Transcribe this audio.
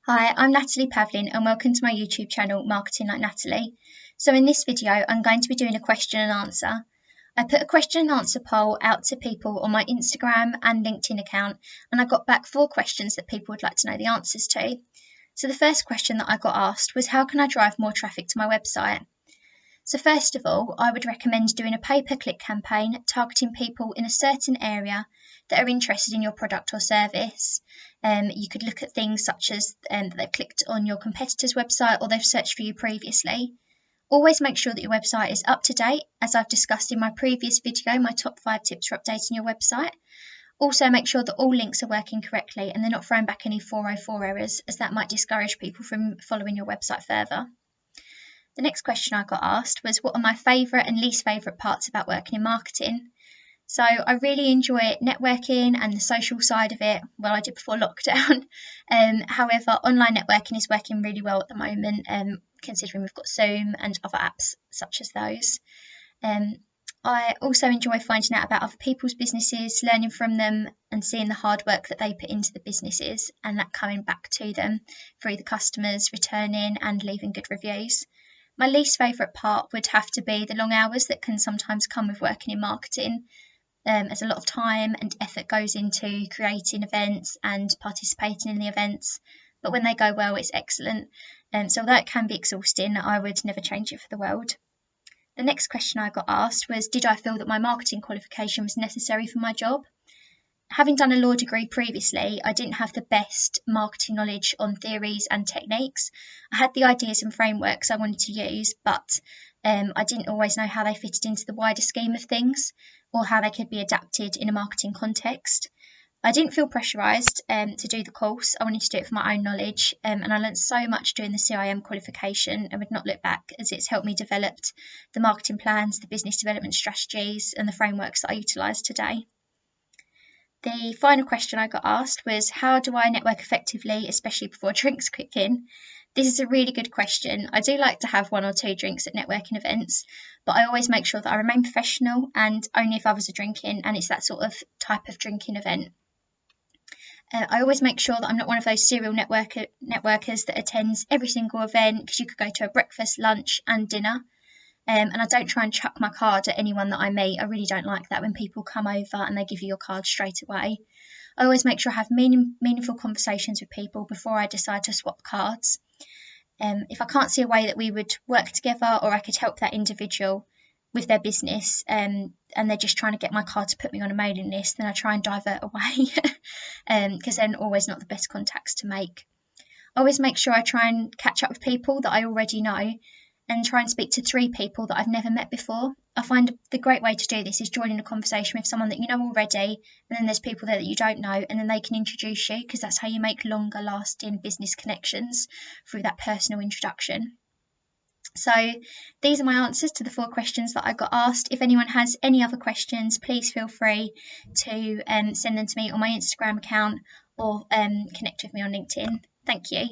Hi, I'm Natalie Pavlin and welcome to my YouTube channel, Marketing Like Natalie. So in this video, I'm going to be doing a question and answer. I put a question and answer poll out to people on my Instagram and LinkedIn account, and I got back 4 questions that people would like to know the answers to. So the first question that I got asked was, how can I drive more traffic to my website? So first of all, I would recommend doing a pay-per-click campaign targeting people in a certain area that are interested in your product or service. You could look at things such as that they've clicked on your competitor's website or they've searched for you previously. Always make sure that your website is up to date, as I've discussed in my previous video, my top 5 tips for updating your website. Also make sure that all links are working correctly and they're not throwing back any 404 errors, as that might discourage people from following your website further. The next question I got asked was, what are my favourite and least favourite parts about working in marketing? So I really enjoy networking and the social side of it. Well, I did before lockdown. However, online networking is working really well at the moment, considering we've got Zoom and other apps such as those. I also enjoy finding out about other people's businesses, learning from them and seeing the hard work that they put into the businesses and that coming back to them through the customers returning and leaving good reviews. My least favourite part would have to be the long hours that can sometimes come with working in marketing. As a lot of time and effort goes into creating events and participating in the events, but when they go well, it's excellent. So that can be exhausting. I would never change it for the world. The next question I got asked was, did I feel that my marketing qualification was necessary for my job? Having done a law degree previously, I didn't have the best marketing knowledge on theories and techniques. I had the ideas and frameworks I wanted to use, but I didn't always know how they fitted into the wider scheme of things or how they could be adapted in a marketing context. I didn't feel pressurised to do the course. I wanted to do it for my own knowledge, and I learned so much doing the CIM qualification and would not look back, as it's helped me develop the marketing plans, the business development strategies and the frameworks that I utilise today. The final question I got asked was, how do I network effectively, especially before drinks kick in? This is a really good question. I do like to have 1 or 2 drinks at networking events, but I always make sure that I remain professional and only if others are drinking and it's that sort of type of drinking event. I always make sure that I'm not one of those serial networkers that attends every single event, because you could go to a breakfast, lunch and dinner. And I don't try and chuck my card at anyone that I meet. I really don't like that when people come over and they give you your card straight away. I always make sure I have meaningful conversations with people before I decide to swap cards. If I can't see a way that we would work together or I could help that individual with their business and they're just trying to get my card to put me on a mailing list, then I try and divert away because they're always not the best contacts to make. I always make sure I try and catch up with people that I already know and try and speak to 3 people that I've never met before. I find the great way to do this is joining a conversation with someone that you know already, and then there's people there that you don't know, and then they can introduce you, because that's how you make longer lasting business connections, through that personal introduction. So these are my answers to the 4 questions that I got asked. If anyone has any other questions, please feel free to send them to me on my Instagram account or connect with me on LinkedIn. Thank you.